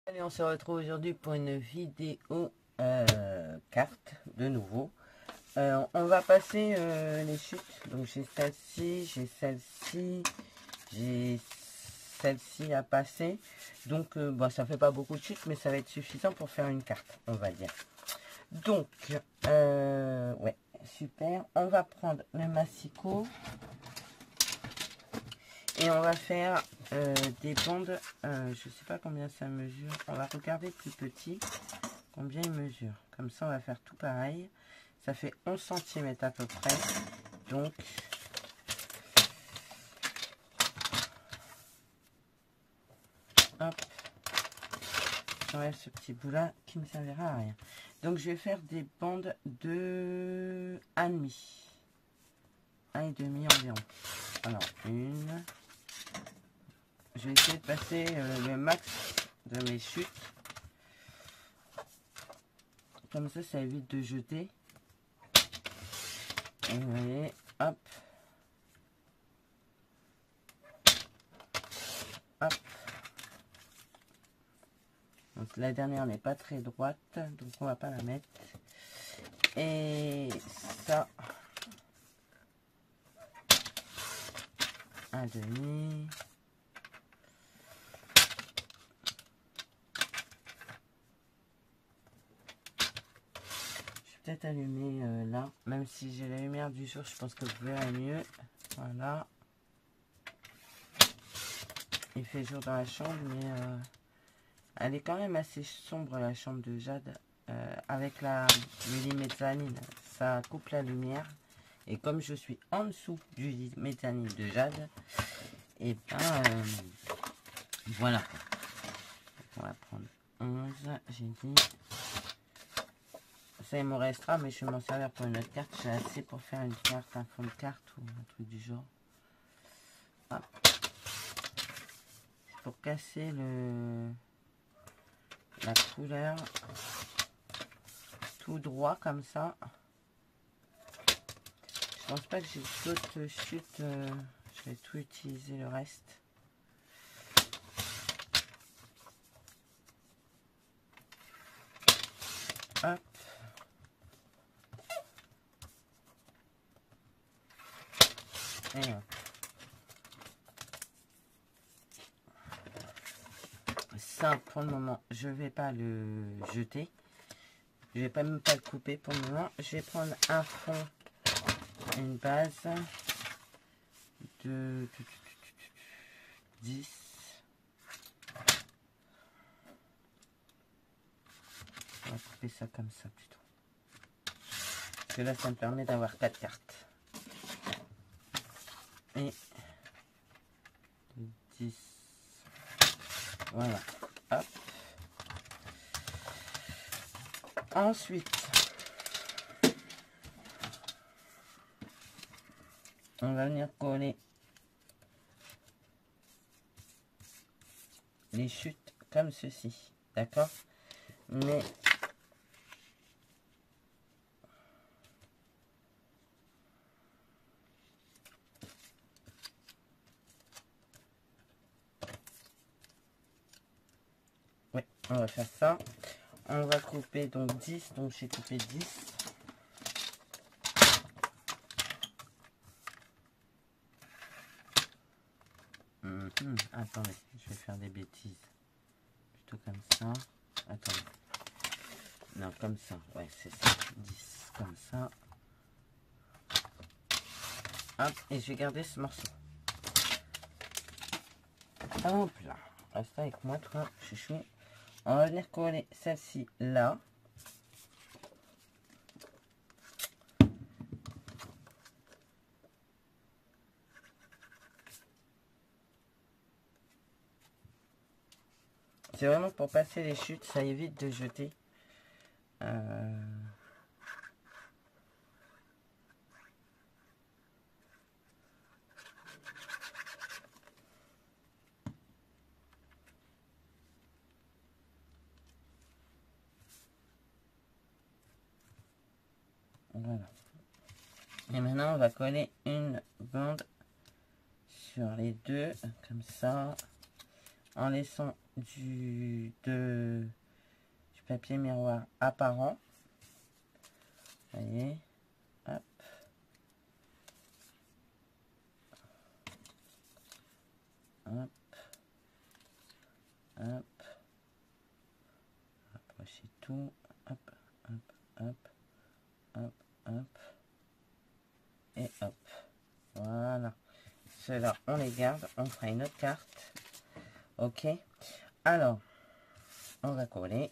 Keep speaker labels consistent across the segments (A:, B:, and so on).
A: Allez, on se retrouve aujourd'hui pour une vidéo carte de nouveau. On va passer les chutes. Donc j'ai celle-ci, j'ai celle-ci à passer. Donc bon, ça fait pas beaucoup de chutes, mais ça va être suffisant pour faire une carte, on va dire. Donc ouais, super. On va prendre le massicot. Et on va faire des bandes, je sais pas combien ça mesure. On va regarder plus petit, combien il mesure. Comme ça, on va faire tout pareil. Ça fait 11 cm à peu près. Donc, hop, j'enlève ce petit bout là qui ne me servira à rien. Donc, je vais faire des bandes de 1,5. 1,5 environ. Alors, une... Je vais essayer de passer le max de mes chutes. Comme ça évite de jeter. Et vous voyez, hop. Hop. Donc la dernière n'est pas très droite, donc on va pas la mettre. Et ça, 1,5. Peut-être allumer là, même si j'ai la lumière du jour, je pense que vous verrez mieux. Voilà, il fait jour dans la chambre, mais elle est quand même assez sombre, la chambre de Jade. Avec la méthaline, ça coupe la lumière, et comme je suis en dessous du méthaline de Jade, et ben voilà. On va prendre 11, j'ai dit. Ça, il me restera, mais je vais m'en servir pour une autre carte. J'ai assez pour faire une carte, un fond de carte ou un truc du genre. Hop. Pour casser la couleur tout droit comme ça. Je pense pas que j'ai d'autres chutes. Je vais tout utiliser le reste. Hop. Et hop. Ça, pour le moment, je vais pas le jeter. Je vais même pas le couper pour le moment. Je vais prendre un fond, une base de 10. On va couper ça comme ça plutôt. Parce que là, ça me permet d'avoir 4 cartes. Et 10. Voilà. Hop. Ensuite, on va venir coller les chutes comme ceci. D'accord? Mais ouais, on va faire ça. On va couper donc 10. Donc j'ai coupé 10. Attendez, je vais faire des bêtises. Plutôt comme ça. Attendez. Non, comme ça. Ouais, c'est ça. 10. Comme ça. Hop, et je vais garder ce morceau. Hop là. Reste avec moi, toi, chouchou. On va venir coller celle-ci là. C'est vraiment pour passer les chutes, ça évite de jeter. Voilà. Et maintenant, on va coller une bande sur les deux, comme ça, en laissant de papier miroir apparent. Vous voyez, hop. Hop. Hop. Rapprochez tout. Hop, hop, hop. Hop, hop. Et hop. Voilà. Ceux-là, on les garde. On fera une autre carte. Ok. Alors, on va coller.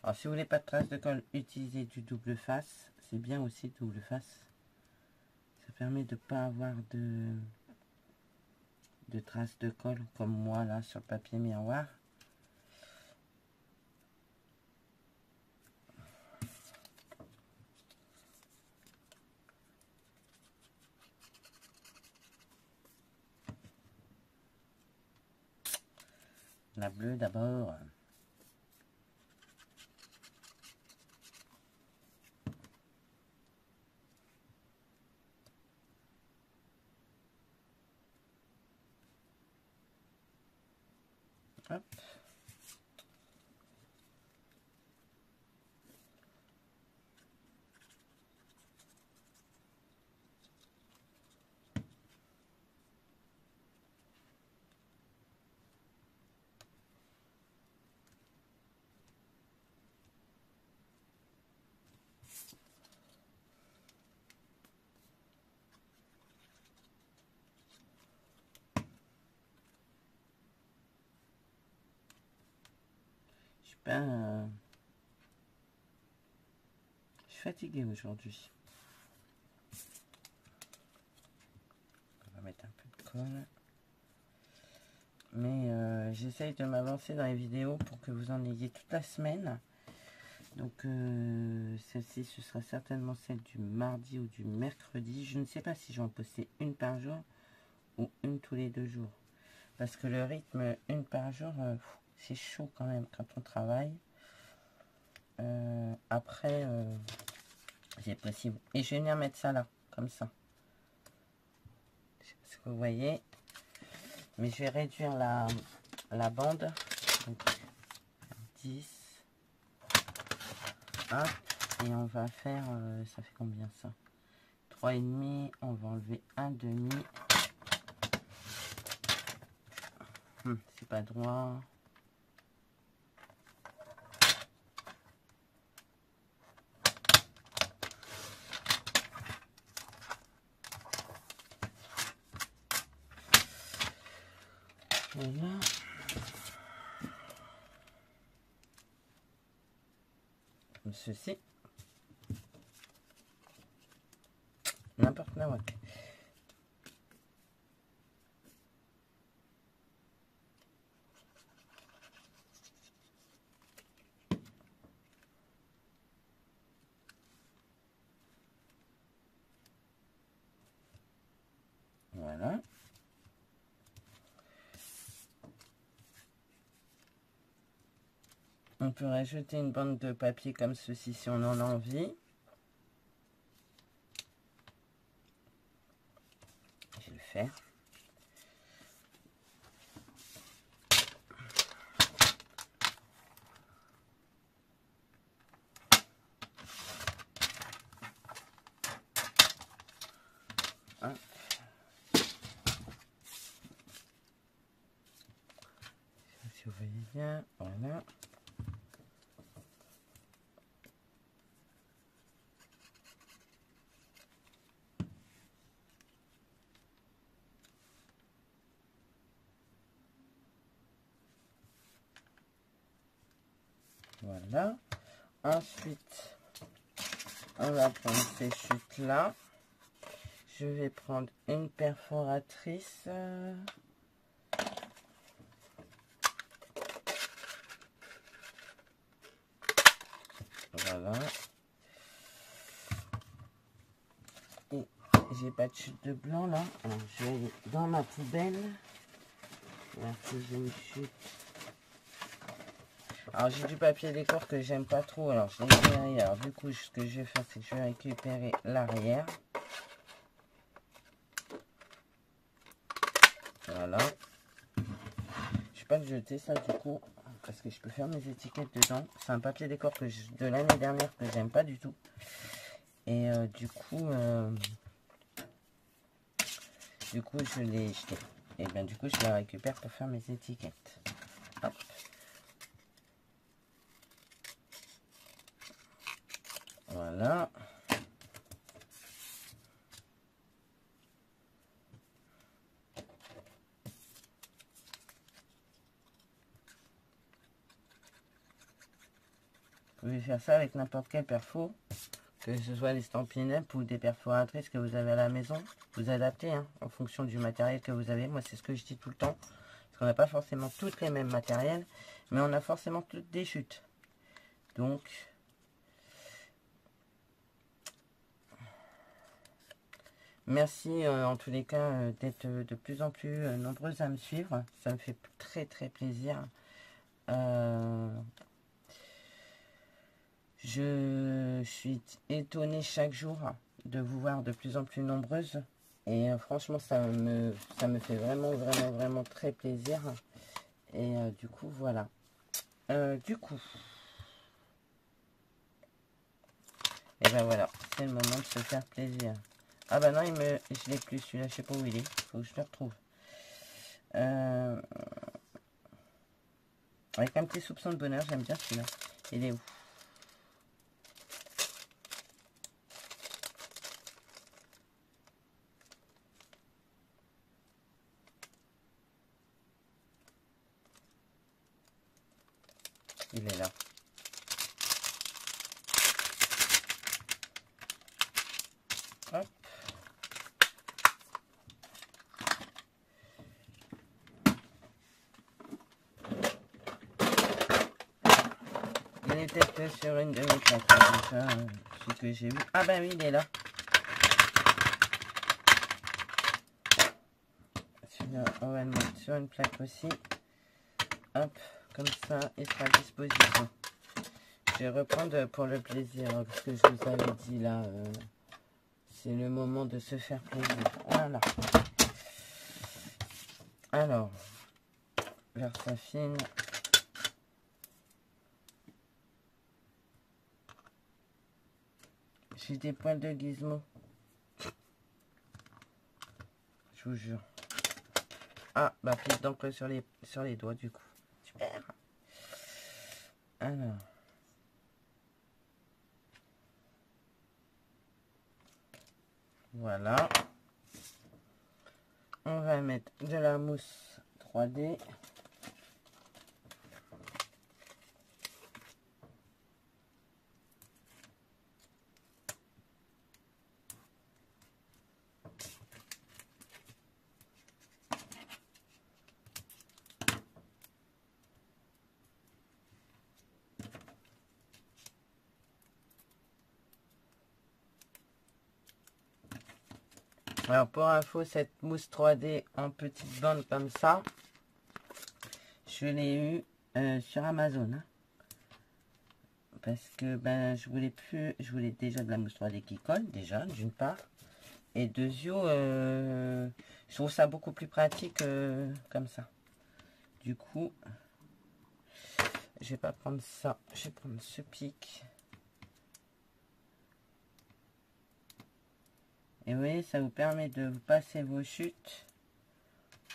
A: Alors, si vous voulez pas de traces de colle, utilisez du double face. C'est bien aussi double face. Ça permet de ne pas avoir de traces de colle comme moi là sur le papier miroir. La bleue d'abord. Hop. Je suis fatiguée aujourd'hui. On va mettre un peu de colle. Mais j'essaye de m'avancer dans les vidéos pour que vous en ayez toute la semaine. Donc celle-ci, ce sera certainement celle du mardi ou du mercredi. Je ne sais pas si j'en poster une par jour ou une tous les 2 jours. Parce que le rythme, une par jour, c'est chaud quand même quand on travaille. Après, c'est possible. Et je vais venir mettre ça là, comme ça. Je sais pas ce que vous voyez. Mais je vais réduire la bande. Donc, 10. Hop. Et on va faire, ça fait combien ça? 3,5. On va enlever un demi. C'est pas droit. Voilà. Comme ceci. N'importe la wak. Voilà. On peut rajouter une bande de papier comme ceci si on en a envie. Je vais le faire. Hop. Si vous voyez bien, voilà. Voilà. Ensuite, on va prendre ces chutes-là. Je vais prendre une perforatrice. Voilà. Et j'ai pas de chute de blanc là. Alors, je vais aller dans ma poubelle. Voilà. que j'ai une chute. Alors j'ai du papier décor que j'aime pas trop, alors je l'ai mis derrière. Du coup, ce que je vais faire, c'est que je vais récupérer l'arrière. Voilà. Je vais pas le jeter ça du coup, parce que je peux faire mes étiquettes dedans. C'est un papier décor de l'année dernière que j'aime pas du tout. Et du coup, je l'ai jeté. Et bien du coup, je la récupère pour faire mes étiquettes. Hop. Voilà. Vous pouvez faire ça avec n'importe quel perfo, que ce soit les Stampin' ou des perforatrices que vous avez à la maison. Vous adaptez hein, en fonction du matériel que vous avez. Moi, c'est ce que je dis tout le temps. Parce qu'on n'a pas forcément toutes les mêmes matériels, mais on a forcément toutes des chutes. Donc, merci en tous les cas d'être de plus en plus nombreuses à me suivre. Ça me fait très très plaisir. Je suis étonnée chaque jour de vous voir de plus en plus nombreuses. Et franchement, ça me fait vraiment très plaisir. Et du coup, voilà. Et ben voilà, c'est le moment de se faire plaisir. Ah bah non, je l'ai plus celui-là, je sais pas où il est. Faut que je le retrouve. Avec un petit soupçon de bonheur, j'aime bien celui-là. Il est où? Il est là. Hop. Il était sur une de mes plaques, déjà, ce que j'ai vu. Ah bah oui, il est là. Celui-là, on va le mettre sur une plaque aussi. Hop, comme ça, il sera à disposition. Je vais reprendre pour le plaisir, parce que je vous avais dit là, c'est le moment de se faire plaisir. Voilà. Alors, Versafine. J'ai des poils de gizmo. Je vous jure. Ah, bah prise d'encre sur les doigts du coup. Super. Alors. Voilà. On va mettre de la mousse 3D. Alors pour info, cette mousse 3D en petite bande comme ça, je l'ai eu sur Amazon. Hein. Parce que ben je voulais déjà de la mousse 3D qui colle déjà d'une part. Et deuxièmement, je trouve ça beaucoup plus pratique comme ça. Du coup, je vais pas prendre ça, je vais prendre ce pic. Et vous voyez, ça vous permet de vous passer vos chutes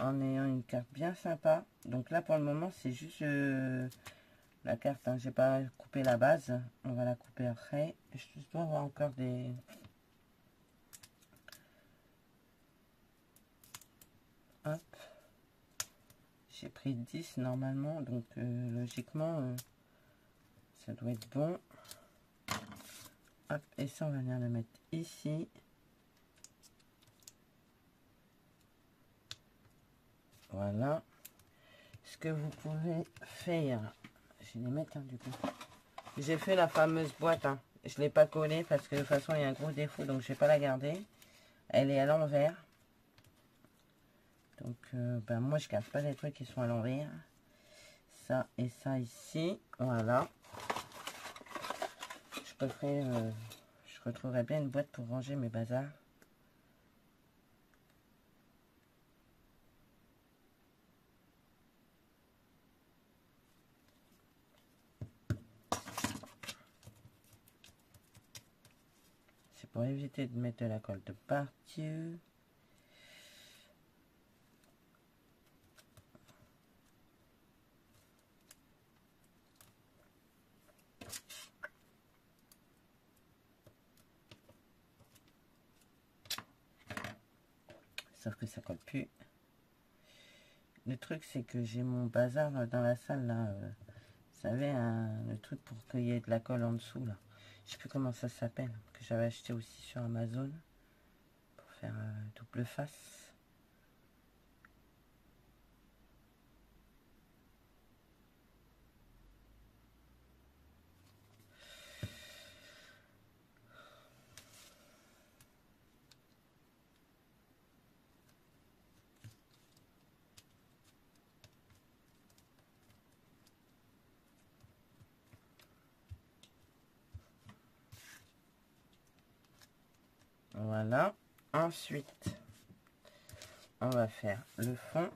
A: en ayant une carte bien sympa. Donc là, pour le moment, c'est juste la carte. Hein. J'ai pas coupé la base. On va la couper après. Je dois avoir encore des... Hop. J'ai pris 10 normalement. Donc, logiquement, ça doit être bon. Hop. Et ça, on va venir le mettre ici. Voilà. Ce que vous pouvez faire, je vais les mettre hein, du coup. J'ai fait la fameuse boîte. Hein. Je ne l'ai pas collée parce que de toute façon il y a un gros défaut donc je ne vais pas la garder. Elle est à l'envers. Donc, ben, moi, je garde pas les trucs qui sont à l'envers. Ça et ça ici. Voilà. Je retrouverai bien une boîte pour ranger mes bazars. C'est pour éviter de mettre de la colle de partout. Sauf que ça colle plus. Le truc, c'est que j'ai mon bazar dans la salle, là. Vous savez, le truc pour qu'il y ait de la colle en dessous, là. Je sais plus comment ça s'appelle. Que j'avais acheté aussi sur Amazon. Pour faire double face. Voilà. Ensuite, on va faire le fond.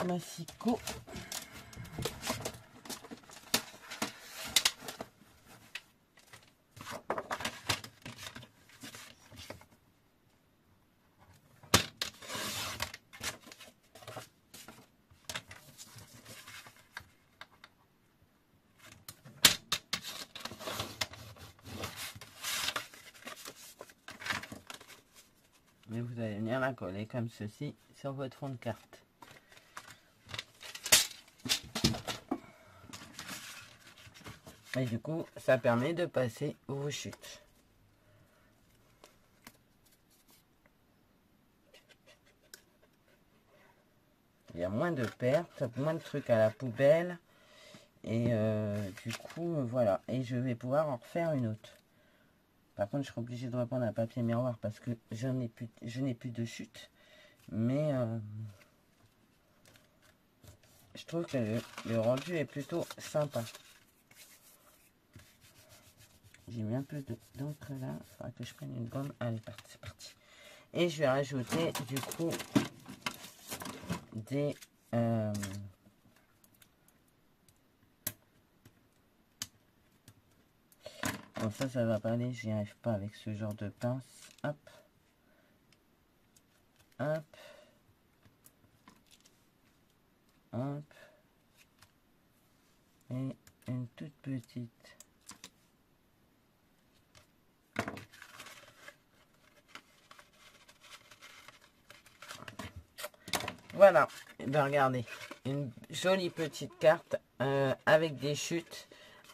A: Massicot. Mais vous allez venir la coller comme ceci sur votre fond de carte. Et du coup, ça permet de passer vos chutes. Il y a moins de pertes, moins de trucs à la poubelle. Et du coup, voilà. Et je vais pouvoir en refaire une autre. Par contre, je serai obligée de reprendre un papier miroir parce que je n'ai plus de chute. Mais je trouve que le rendu est plutôt sympa. J'ai mis un peu d'encre là. Il faudra que je prenne une gomme. Allez, c'est parti. Et je vais rajouter du coup des... Bon, ça va pas aller. J'y arrive pas avec ce genre de pince. Hop. Hop. Hop. Et une toute petite. Voilà, et bien regardez, une jolie petite carte avec des chutes,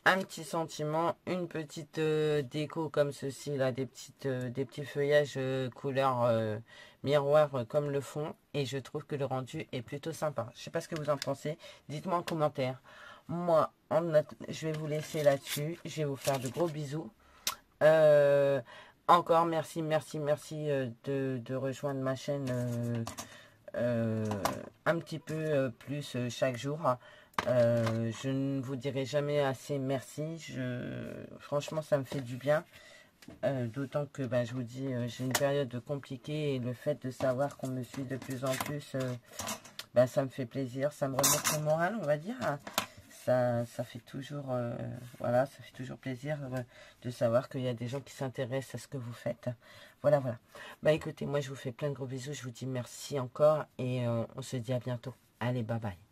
A: un petit sentiment, une petite déco comme ceci, là, des petits feuillages couleur miroir comme le fond. Et je trouve que le rendu est plutôt sympa. Je sais pas ce que vous en pensez, dites-moi en commentaire. Moi, je vais vous laisser là-dessus, je vais vous faire de gros bisous. Encore merci de rejoindre ma chaîne un petit peu plus chaque jour. Je ne vous dirai jamais assez merci. Franchement, ça me fait du bien. D'autant que je vous dis, j'ai une période compliquée et le fait de savoir qu'on me suit de plus en plus, ça me fait plaisir. Ça me remonte le moral, on va dire. Ça fait toujours, voilà, ça fait toujours plaisir de savoir qu'il y a des gens qui s'intéressent à ce que vous faites. Voilà. Écoutez, moi je vous fais plein de gros bisous. Je vous dis merci encore et on se dit à bientôt. Allez, bye bye.